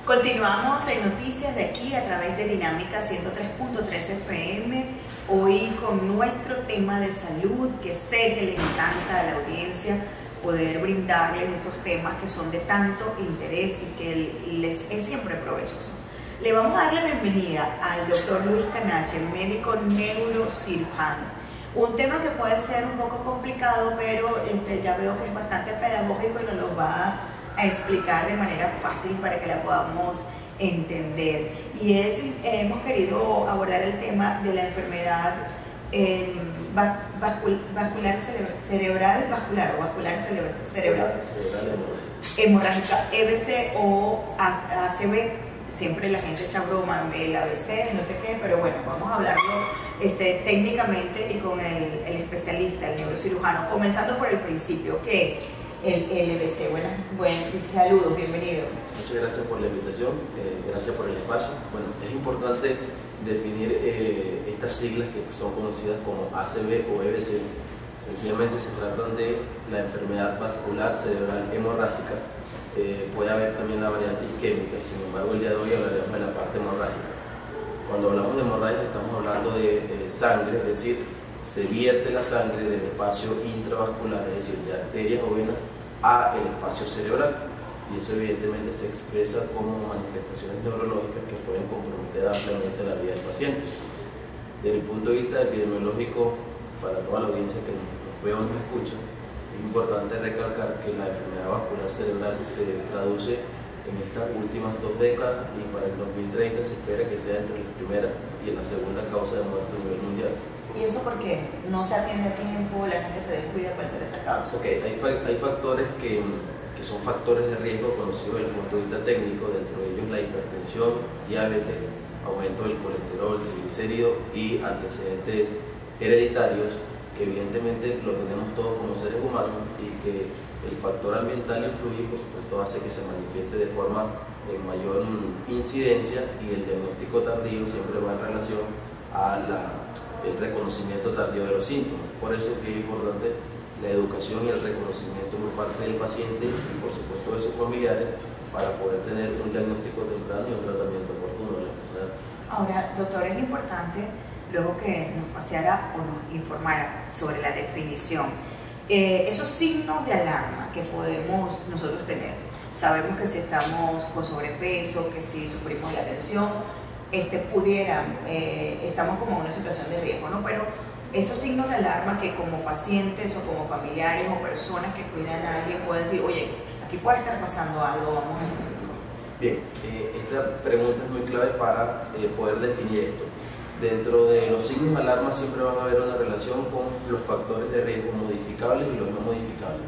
Continuamos en Noticias de aquí a través de Dinámica 103.3 FM, hoy con nuestro tema de salud, que sé que le encanta a la audiencia poder brindarles estos temas que son de tanto interés y que les es siempre provechoso. Le vamos a dar la bienvenida al doctor Luis Canache, médico neurocirujano. Un tema que puede ser un poco complicado, pero ya veo que es bastante pedagógico y nos lo va a explicar de manera fácil para que la podamos entender. Y hemos querido abordar el tema de la enfermedad vascular cerebral hemorrágica, EBC o ACV. Siempre la gente echa broma, el ABC, no sé qué, pero bueno, vamos a hablarlo técnicamente y con el especialista, el neurocirujano, comenzando por el principio. ¿Qué es el EBC? Saludos, bienvenido. Muchas gracias por la invitación, gracias por el espacio. Bueno, es importante definir estas siglas que son conocidas como ACV o EBC. Sencillamente se tratan de la enfermedad vascular cerebral hemorrágica. Puede haber también la variante isquémica, sin embargo el día de hoy hablaremos de la parte hemorrágica. Cuando hablamos de hemorragia estamos hablando de sangre, es decir, se vierte la sangre del espacio intravascular, es decir, de arterias o venas, a el espacio cerebral, y eso evidentemente se expresa como manifestaciones neurológicas que pueden comprometer ampliamente la vida del paciente. Desde el punto de vista epidemiológico, para toda la audiencia que nos ve o nos escucha, es importante recalcar que la enfermedad vascular cerebral se traduce en estas últimas 2 décadas y para el 2030 se espera que sea entre la primera y la segunda causa de muerte a nivel mundial. ¿Y eso por qué? ¿No se atiende a tiempo? ¿La gente se descuida para hacer esa causa? Okay, hay factores que son factores de riesgo conocidos desde el punto de vista técnico, dentro de ellos la hipertensión, diabetes, aumento del colesterol, triglicéridos y antecedentes hereditarios, que evidentemente lo tenemos todos como seres humanos y que el factor ambiental influye, por supuesto, hace que se manifieste de forma de mayor incidencia, y el diagnóstico tardío siempre va en relación al reconocimiento tardío de los síntomas. Por eso que es importante la educación y el reconocimiento por parte del paciente y por supuesto de sus familiares para poder tener un diagnóstico temprano y un tratamiento oportuno de la enfermedad. Ahora, doctor, es importante luego que nos paseara o nos informara sobre la definición. Esos signos de alarma que podemos nosotros tener. Sabemos que si estamos con sobrepeso, que si sufrimos de atención, estamos como en una situación de riesgo, ¿no? Pero esos signos de alarma que como pacientes o como familiares o personas que cuidan a alguien pueden decir, oye, aquí puede estar pasando algo, vamos a... Bien, esta pregunta es muy clave para poder definir esto. Dentro de los signos de alarma siempre van a haber una relación con los factores de riesgo modificables y los no modificables.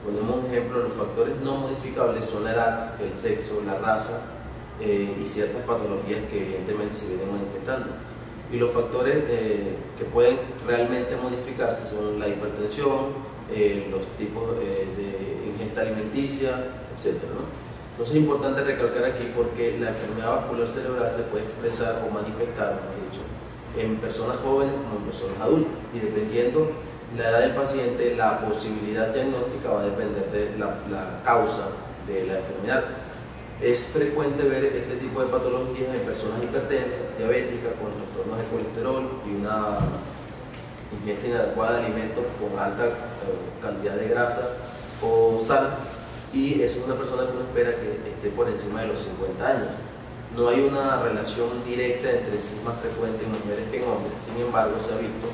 Ponemos un ejemplo: los factores no modificables son la edad, el sexo, la raza y ciertas patologías que evidentemente se vienen manifestando. Y los factores que pueden realmente modificarse son la hipertensión, los tipos de ingesta alimenticia, etc., ¿no? Entonces es importante recalcar aquí porque la enfermedad vascular cerebral se puede expresar o manifestar, mejor dicho, en personas jóvenes como en personas adultas, y dependiendo la edad del paciente, la posibilidad diagnóstica va a depender de la causa de la enfermedad. Es frecuente ver este tipo de patologías en personas hipertensas, diabéticas, con trastornos de colesterol y una ingesta inadecuada de alimentos con alta cantidad de grasa o sal, y es una persona que uno espera que esté por encima de los 50 años. No hay una relación directa entre sí más frecuente en mujeres que en hombres. Sin embargo, se ha visto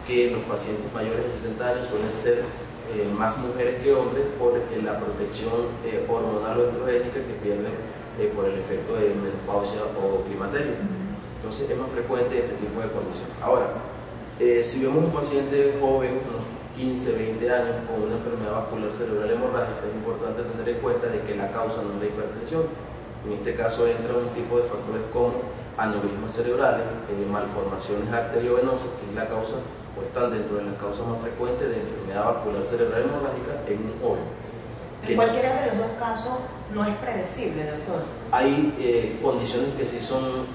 que los pacientes mayores de 60 años suelen ser más mujeres que hombres por la protección hormonal o estrogénica que pierden por el efecto de menopausia o climaterio. Entonces es más frecuente este tipo de condiciones. Ahora, si vemos un paciente joven, unos 15, 20 años, con una enfermedad vascular cerebral hemorrágica, es importante tener en cuenta de que la causa no es la hipertensión. En este caso entra un tipo de factores como aneurismas cerebrales, malformaciones arteriovenosas, que es la causa, o están dentro de las causas más frecuentes de enfermedad vascular cerebral hemorrágica en un joven. En cualquiera de los dos casos no es predecible, doctor. Hay condiciones que sí son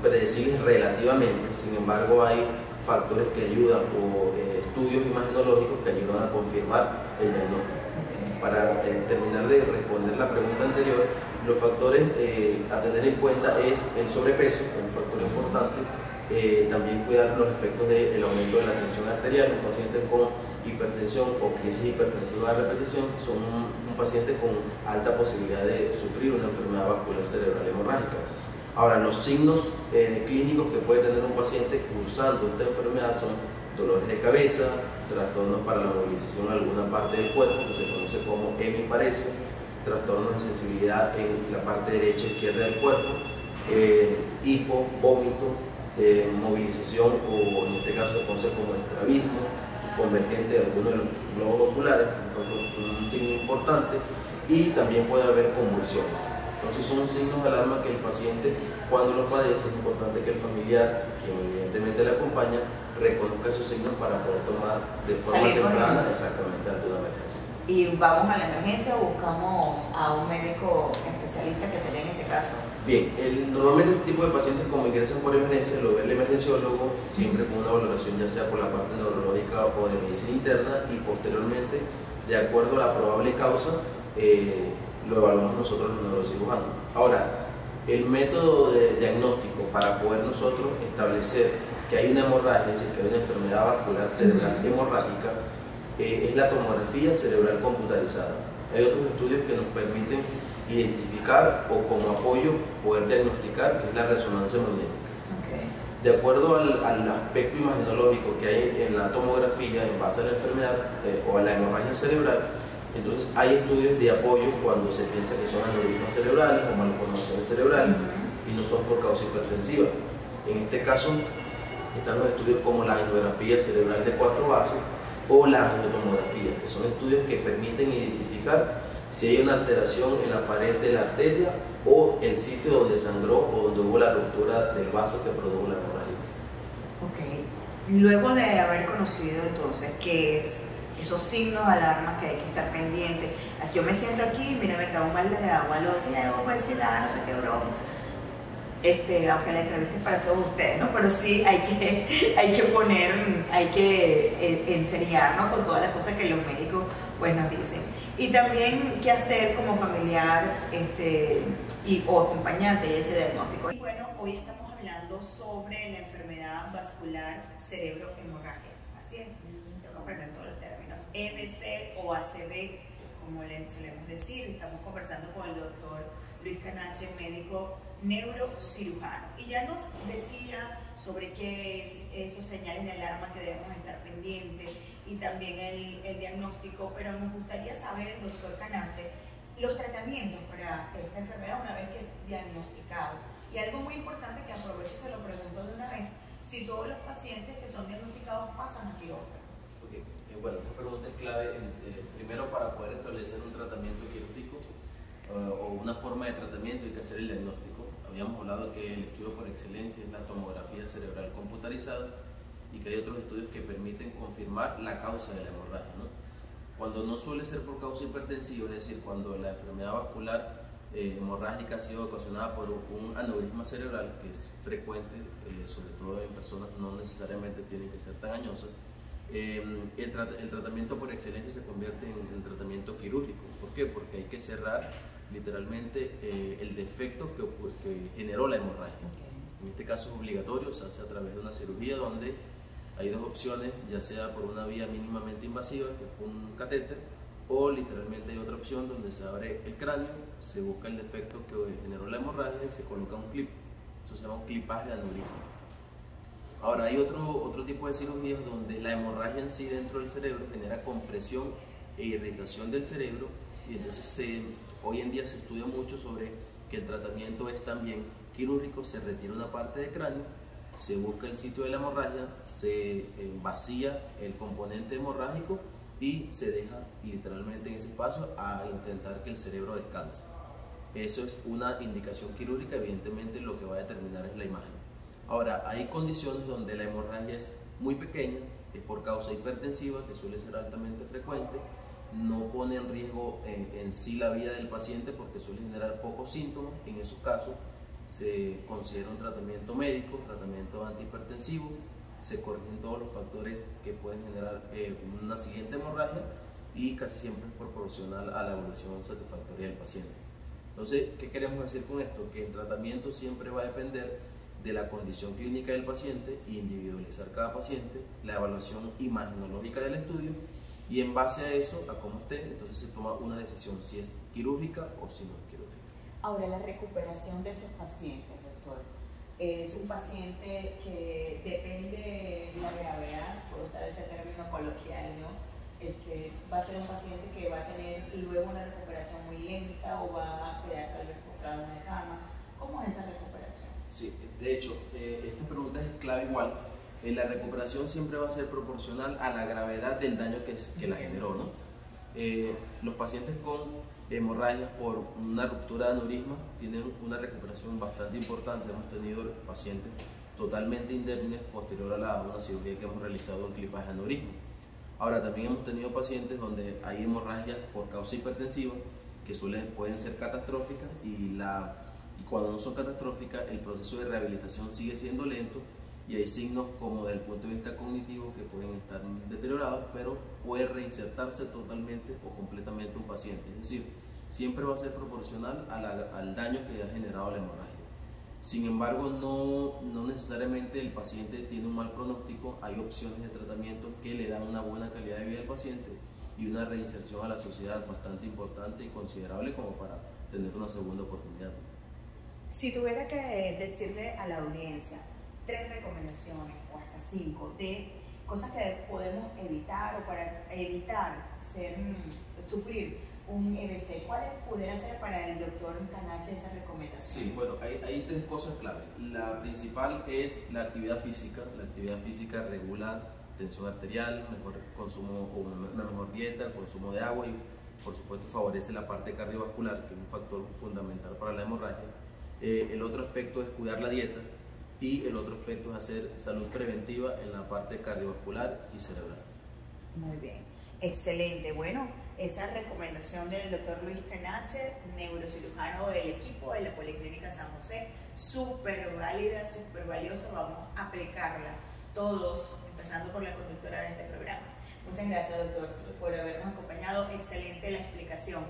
predecibles relativamente, sin embargo hay factores que ayudan o estudios imagenológicos que ayudan a confirmar el diagnóstico. Para terminar de responder la pregunta anterior, Los factores a tener en cuenta es el sobrepeso, que es un factor importante. También cuidar los efectos del aumento de la tensión arterial. Un paciente con hipertensión o crisis hipertensiva de repetición son un paciente con alta posibilidad de sufrir una enfermedad vascular cerebral hemorrágica. Ahora, los signos clínicos que puede tener un paciente cursando esta enfermedad son dolores de cabeza, trastornos para la movilización de alguna parte del cuerpo, que se conoce como hemiparesia, trastornos de sensibilidad en la parte derecha e izquierda del cuerpo, hipo, vómito, movilización o en este caso se conoce como estrabismo convergente de alguno de los globos oculares, un signo importante, y también puede haber convulsiones. Entonces son signos de alarma que el paciente, cuando los padece, es importante que el familiar, quien evidentemente le acompaña, reconozca esos signos para poder tomar de forma temprana exactamente ante una emergencia. Y vamos a la emergencia o buscamos a un médico especialista, que sería en este caso. Bien, normalmente este tipo de pacientes, como ingresan por emergencia, lo ve el emergenciólogo siempre con una valoración ya sea por la parte neurológica o de medicina interna, y posteriormente, de acuerdo a la probable causa, lo evaluamos nosotros los neurocirujanos. Ahora, el método de diagnóstico para poder nosotros establecer que hay una hemorragia, es decir, que hay una enfermedad vascular cerebral hemorrágica, es la tomografía cerebral computarizada. Hay otros estudios que nos permiten identificar o como apoyo poder diagnosticar, que es la resonancia magnética. Okay. De acuerdo al aspecto imagenológico que hay en la tomografía en base a la enfermedad o a la hemorragia cerebral, entonces hay estudios de apoyo cuando se piensa que son aneurismas cerebrales o malformaciones cerebrales y no son por causa hipertensiva. En este caso están los estudios como la angiografía cerebral de 4 bases o la angiotomografía, que son estudios que permiten identificar si hay una alteración en la pared de la arteria o el sitio donde sangró o donde hubo la ruptura del vaso que produjo la hemorragia. Ok. Luego de haber conocido entonces qué es esos signos de alarma que hay que estar pendiente, yo me siento aquí, mira, me cago un balde de agua, luego tiene obesidad, no sé qué broma. Aunque la entrevista es para todos ustedes, ¿no? Pero sí hay que enseriarnos con todas las cosas que los médicos pues nos dicen. Y también qué hacer como familiar o acompañante de ese diagnóstico. Y bueno, hoy estamos hablando sobre la enfermedad vascular cerebro-hemorragia. Así es, tengo que aprender todos los términos. EBC o ACV, como les solemos decir. Estamos conversando con el doctor Luis Canache, médico neurocirujano, y ya nos decía sobre qué es esos señales de alarma que debemos estar pendientes y también el diagnóstico, pero nos gustaría saber, doctor Canache, los tratamientos para esta enfermedad una vez que es diagnosticado. Y algo muy importante que aprovecho y se lo pregunto de una vez, si todos los pacientes que son diagnosticados pasan a quirófano. Okay. Bueno, esta pregunta es clave, primero para poder establecer un tratamiento quirúrgico o una forma de tratamiento hay que hacer el diagnóstico. Habíamos hablado que el estudio por excelencia es la tomografía cerebral computarizada y que hay otros estudios que permiten confirmar la causa de la hemorragia, ¿no? Cuando no suele ser por causa hipertensiva, es decir, cuando la enfermedad vascular hemorrágica ha sido ocasionada por un aneurisma cerebral, que es frecuente, sobre todo en personas no necesariamente tienen que ser tan añosas, el tratamiento por excelencia se convierte en tratamiento quirúrgico. ¿Por qué? Porque hay que cerrar literalmente el defecto que generó la hemorragia. En este caso es obligatorio, se hace a través de una cirugía donde hay dos opciones, ya sea por una vía mínimamente invasiva, que es un catéter, o literalmente hay otra opción donde se abre el cráneo, se busca el defecto que generó la hemorragia y se coloca un clip. Eso se llama un clipaje de aneurisma. Ahora hay otro tipo de cirugías donde la hemorragia en sí dentro del cerebro genera compresión e irritación del cerebro, y entonces hoy en día se estudia mucho sobre que el tratamiento es también quirúrgico. Se retira una parte del cráneo, se busca el sitio de la hemorragia, se vacía el componente hemorrágico y se deja literalmente en ese espacio a intentar que el cerebro descanse. Eso es una indicación quirúrgica, evidentemente lo que va a determinar es la imagen. Ahora, hay condiciones donde la hemorragia es muy pequeña, es por causa hipertensiva, que suele ser altamente frecuente, no pone en riesgo en sí la vida del paciente porque suele generar pocos síntomas. En esos casos se considera un tratamiento médico, tratamiento antihipertensivo, se corrigen todos los factores que pueden generar una siguiente hemorragia y casi siempre es proporcional a la evolución satisfactoria del paciente. Entonces, ¿qué queremos decir con esto? Que el tratamiento siempre va a depender de la condición clínica del paciente, individualizar cada paciente, la evaluación imagenológica del estudio, y en base a eso, a cómo esté, entonces se toma una decisión si es quirúrgica o si no es quirúrgica. Ahora, la recuperación de esos pacientes, doctor, es un paciente que depende de la gravedad, por usar ese término coloquial, ¿no? Va a ser un paciente que va a tener luego una recuperación muy lenta o va a quedar tal vez postrado en la cama. ¿Cómo es esa recuperación? Sí, de hecho, esta pregunta es clave igual. La recuperación siempre va a ser proporcional a la gravedad del daño que la generó, ¿no? Los pacientes con hemorragias por una ruptura de aneurisma tienen una recuperación bastante importante. Hemos tenido pacientes totalmente indemnes posterior a una cirugía que hemos realizado en clipaje de aneurisma. Ahora, también hemos tenido pacientes donde hay hemorragias por causa hipertensiva que pueden ser catastróficas y cuando no son catastróficas el proceso de rehabilitación sigue siendo lento y hay signos como desde el punto de vista cognitivo que pueden estar deteriorados, pero puede reinsertarse totalmente o completamente un paciente. Es decir, siempre va a ser proporcional al daño que ha generado la hemorragia. Sin embargo, no necesariamente el paciente tiene un mal pronóstico. Hay opciones de tratamiento que le dan una buena calidad de vida al paciente y una reinserción a la sociedad bastante importante y considerable como para tener una segunda oportunidad. Si tuviera que decirle a la audiencia 3 recomendaciones o hasta 5 de cosas que podemos evitar o para evitar sufrir un EBC, ¿cuáles pudieran ser para el doctor Canache esas recomendaciones? Sí, bueno, hay 3 cosas clave. La principal es la actividad física. La actividad física regula tensión arterial, mejor consumo o una mejor dieta, consumo de agua y por supuesto favorece la parte cardiovascular, que es un factor fundamental para la hemorragia. El otro aspecto es cuidar la dieta y el otro aspecto es hacer salud preventiva en la parte cardiovascular y cerebral. Muy bien, excelente. Bueno, esa recomendación del doctor Luis Canache, neurocirujano del equipo de la Policlínica San José, súper válida, súper valiosa, vamos a aplicarla todos, empezando por la conductora de este programa. Muchas gracias, doctor, por habernos acompañado. Excelente la explicación.